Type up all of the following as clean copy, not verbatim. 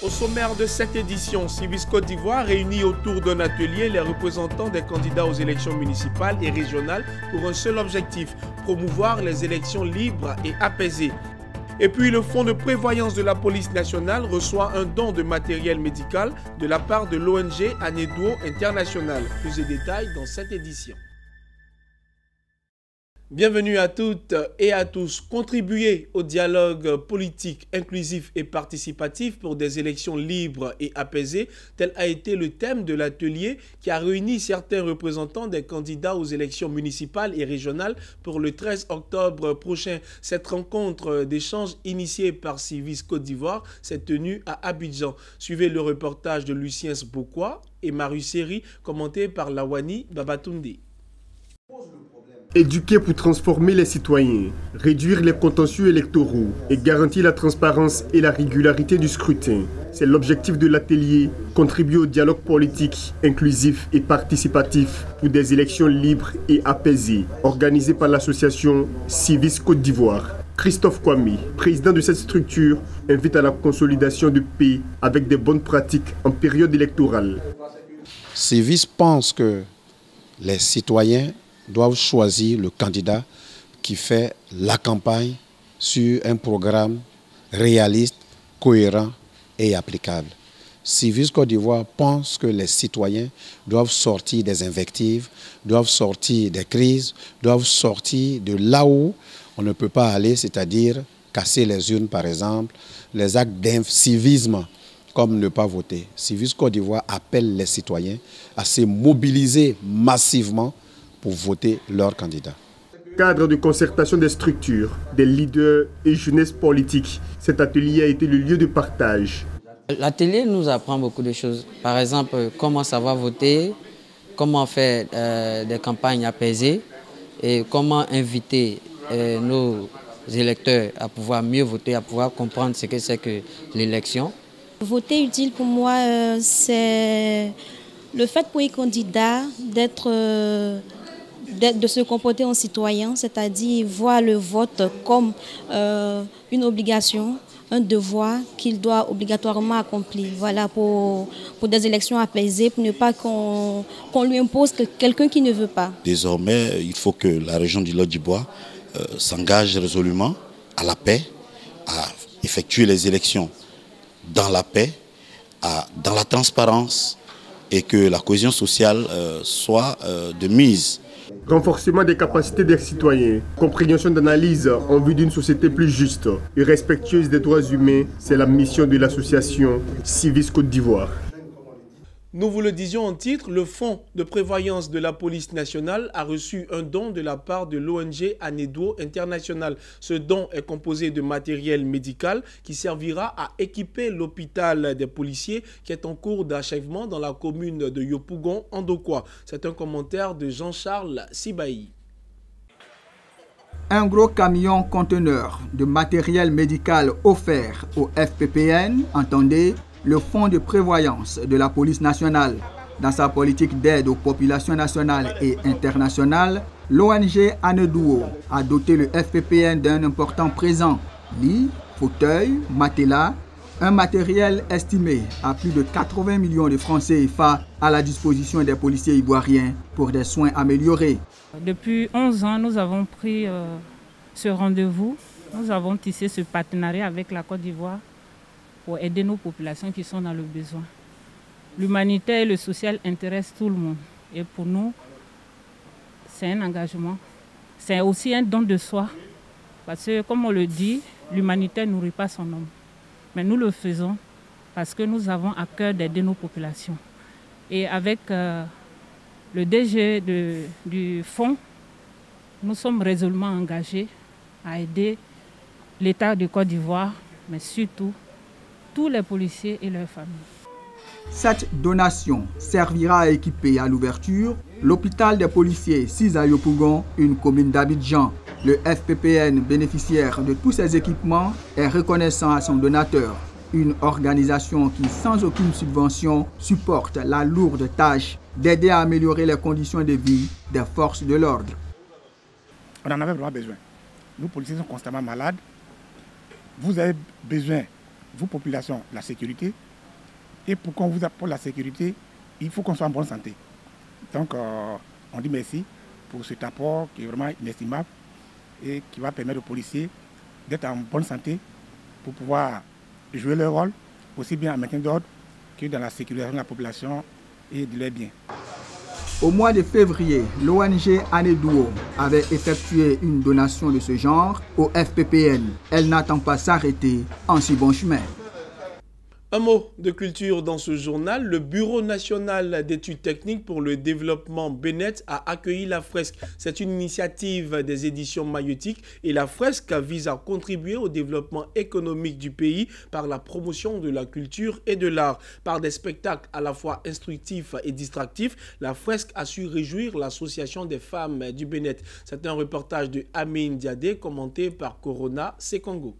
Au sommaire de cette édition, Civis Côte d'Ivoire réunit autour d'un atelier les représentants des candidats aux élections municipales et régionales pour un seul objectif, promouvoir les élections libres et apaisées. Et puis le Fonds de prévoyance de la police nationale reçoit un don de matériel médical de la part de l'ONG Aneduo International. Plus de détails dans cette édition. Bienvenue à toutes et à tous. Contribuer au dialogue politique inclusif et participatif pour des élections libres et apaisées, tel a été le thème de l'atelier qui a réuni certains représentants des candidats aux élections municipales et régionales pour le 13 octobre prochain. Cette rencontre d'échange initiée par Civis Côte d'Ivoire s'est tenue à Abidjan. Suivez le reportage de Lucien Sbokwa et Marius Seri, commenté par Lawani Babatunde. Éduquer pour transformer les citoyens, réduire les contentieux électoraux et garantir la transparence et la régularité du scrutin. C'est l'objectif de l'atelier, contribuer au dialogue politique, inclusif et participatif pour des élections libres et apaisées, organisé par l'association Civis Côte d'Ivoire. Christophe Kwame, président de cette structure, invite à la consolidation de paix avec des bonnes pratiques en période électorale. Civis pense que les citoyens doivent choisir le candidat qui fait la campagne sur un programme réaliste, cohérent et applicable. Civis Côte d'Ivoire pense que les citoyens doivent sortir des invectives, doivent sortir des crises, doivent sortir de là où on ne peut pas aller, c'est-à-dire casser les urnes par exemple, les actes d'incivisme comme ne pas voter. Civis Côte d'Ivoire appelle les citoyens à se mobiliser massivement pour voter leurs candidats. Cadre de concertation des structures, des leaders et jeunesse politique, cet atelier a été le lieu de partage. L'atelier nous apprend beaucoup de choses. Par exemple, comment savoir voter, comment faire des campagnes apaisées et comment inviter nos électeurs à pouvoir mieux voter, à pouvoir comprendre ce que c'est que l'élection. Voter utile pour moi, c'est le fait pour les candidats de se comporter en citoyen, c'est-à-dire voir le vote comme une obligation, un devoir qu'il doit obligatoirement accomplir. Voilà, pour des élections apaisées, pour ne pas qu'on lui impose quelqu'un qui ne veut pas. Désormais, il faut que la région du Lot-d'Ivoire s'engage résolument à la paix, à effectuer les élections dans la paix, dans la transparence et que la cohésion sociale soit de mise. Renforcement des capacités des citoyens, compréhension d'analyse en vue d'une société plus juste et respectueuse des droits humains, c'est la mission de l'association Civis Côte d'Ivoire. Nous vous le disions en titre, le Fonds de prévoyance de la police nationale a reçu un don de la part de l'ONG Aneduo International. Ce don est composé de matériel médical qui servira à équiper l'hôpital des policiers qui est en cours d'achèvement dans la commune de Yopougon, en Dokwa. C'est un commentaire de Jean-Charles Sibaï. Un gros camion conteneur de matériel médical offert au FPPN, entendez, le Fonds de prévoyance de la police nationale. Dans sa politique d'aide aux populations nationales et internationales, l'ONG Aneduo a doté le FPPN d'un important présent, lit, fauteuil, matelas, un matériel estimé à plus de 80 millions de francs CFA à la disposition des policiers ivoiriens pour des soins améliorés. Depuis 11 ans, nous avons pris ce rendez-vous. Nous avons tissé ce partenariat avec la Côte d'Ivoire pour aider nos populations qui sont dans le besoin. L'humanitaire et le social intéressent tout le monde. Et pour nous, c'est un engagement. C'est aussi un don de soi. Parce que, comme on le dit, l'humanitaire ne nourrit pas son homme. Mais nous le faisons parce que nous avons à cœur d'aider nos populations. Et avec le DG du fonds, nous sommes résolument engagés à aider l'État de Côte d'Ivoire, mais surtout tous les policiers et leurs familles. Cette donation servira à équiper à l'ouverture l'hôpital des policiers 6 à Yopougon, une commune d'Abidjan. Le FPPN, bénéficiaire de tous ces équipements, est reconnaissant à son donateur. Une organisation qui, sans aucune subvention, supporte la lourde tâche d'aider à améliorer les conditions de vie des forces de l'ordre. On en avait vraiment besoin. Nous, policiers, sommes constamment malades. Vous avez besoin, vous, population, de la sécurité. Et pour qu'on vous apporte la sécurité, il faut qu'on soit en bonne santé. Donc, on dit merci pour cet apport qui est vraiment inestimable et qui va permettre aux policiers d'être en bonne santé pour pouvoir jouer leur rôle, aussi bien en maintien d'ordre que dans la sécurisation de la population et de leurs biens. Au mois de février, l'ONG Aneduo avait effectué une donation de ce genre au FPPN. Elle n'attend pas s'arrêter en si bon chemin. Un mot de culture dans ce journal. Le Bureau national d'études techniques pour le développement BENET a accueilli la fresque. C'est une initiative des éditions Maïeutique et la fresque vise à contribuer au développement économique du pays par la promotion de la culture et de l'art. Par des spectacles à la fois instructifs et distractifs, la fresque a su réjouir l'association des femmes du BENET. C'est un reportage de Amine Diadé commenté par Corona Sekongo.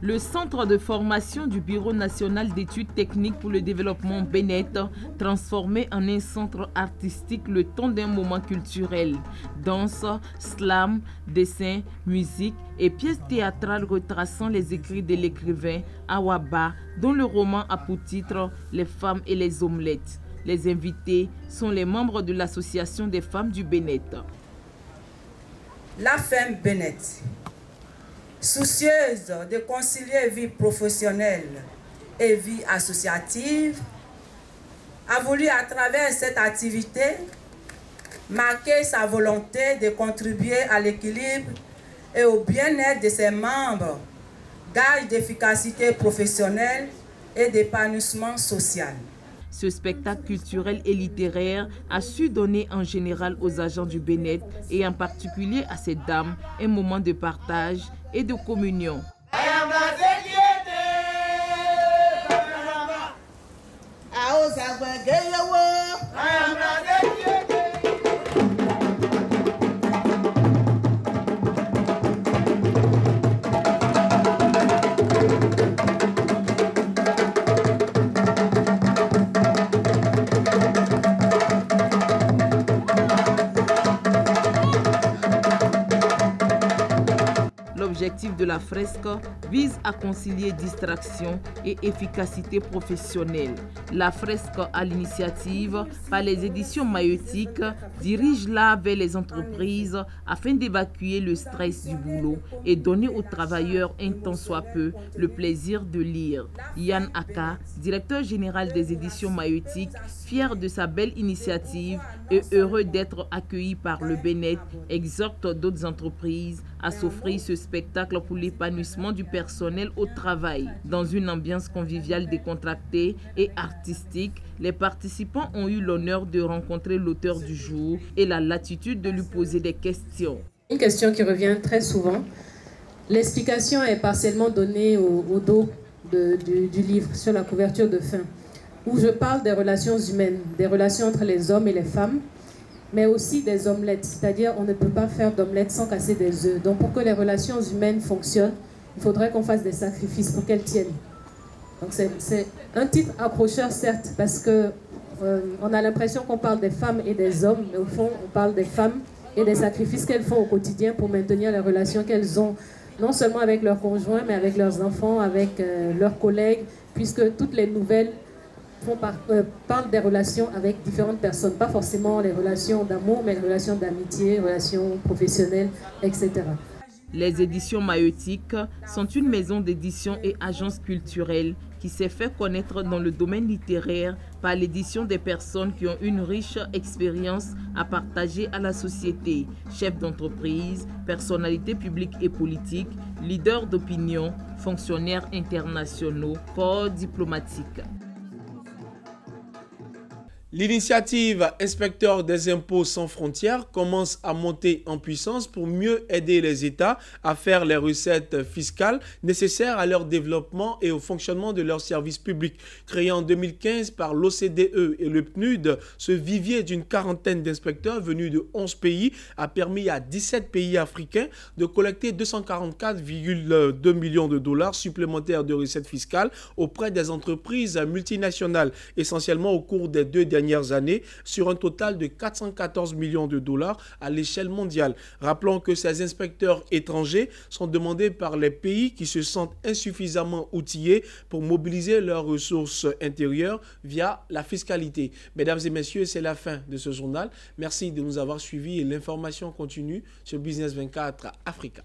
Le centre de formation du Bureau national d'études techniques pour le développement BENET, transformé en un centre artistique le temps d'un moment culturel. Danse, slam, dessin, musique et pièces théâtrales retraçant les écrits de l'écrivain Awaba, dont le roman a pour titre « Les femmes et les omelettes ». Les invités sont les membres de l'association des femmes du BENET. La femme BENET, soucieuse de concilier vie professionnelle et vie associative, a voulu à travers cette activité marquer sa volonté de contribuer à l'équilibre et au bien-être de ses membres, gage d'efficacité professionnelle et d'épanouissement social. Ce spectacle culturel et littéraire a su donner en général aux agents du BENET et en particulier à ces dames un moment de partage et de communion. L'objectif de la fresque vise à concilier distraction et efficacité professionnelle. La fresque à l'initiative par les éditions Maïeutique dirige l'art vers les entreprises afin d'évacuer le stress du boulot et donner aux travailleurs un tant soit peu le plaisir de lire. Yann Aka, directeur général des éditions Maïeutique, fier de sa belle initiative et heureux d'être accueilli par le BENET, exhorte d'autres entreprises à s'offrir ce spectacle pour l'épanouissement du personnel au travail. Dans une ambiance conviviale décontractée et artistique, les participants ont eu l'honneur de rencontrer l'auteur du jour et la latitude de lui poser des questions. Une question qui revient très souvent. L'explication est partiellement donnée au dos du livre sur la couverture de fin, où je parle des relations humaines, des relations entre les hommes et les femmes, mais aussi des omelettes, c'est-à-dire on ne peut pas faire d'omelettes sans casser des œufs. Donc pour que les relations humaines fonctionnent, il faudrait qu'on fasse des sacrifices pour qu'elles tiennent. Donc c'est un titre accrocheur certes, parce que on a l'impression qu'on parle des femmes et des hommes, mais au fond on parle des femmes et des sacrifices qu'elles font au quotidien pour maintenir les relations qu'elles ont, non seulement avec leurs conjoints, mais avec leurs enfants, avec leurs collègues, puisque toutes les nouvelles parlent des relations avec différentes personnes, pas forcément les relations d'amour, mais les relations d'amitié, relations professionnelles, etc. Les éditions Maïeutique sont une maison d'édition et agence culturelle qui s'est fait connaître dans le domaine littéraire par l'édition des personnes qui ont une riche expérience à partager à la société, chefs d'entreprise, personnalités publiques et politiques, leaders d'opinion, fonctionnaires internationaux, corps diplomatiques. L'initiative Inspecteurs des impôts sans frontières commence à monter en puissance pour mieux aider les États à faire les recettes fiscales nécessaires à leur développement et au fonctionnement de leurs services publics. Créé en 2015 par l'OCDE et le PNUD, ce vivier d'une quarantaine d'inspecteurs venus de 11 pays a permis à 17 pays africains de collecter 244,2 millions de dollars supplémentaires de recettes fiscales auprès des entreprises multinationales, essentiellement au cours des 2 dernières années, sur un total de 414 millions de dollars à l'échelle mondiale. Rappelons que ces inspecteurs étrangers sont demandés par les pays qui se sentent insuffisamment outillés pour mobiliser leurs ressources intérieures via la fiscalité. Mesdames et messieurs, c'est la fin de ce journal. Merci de nous avoir suivis et l'information continue sur Business 24 Africa.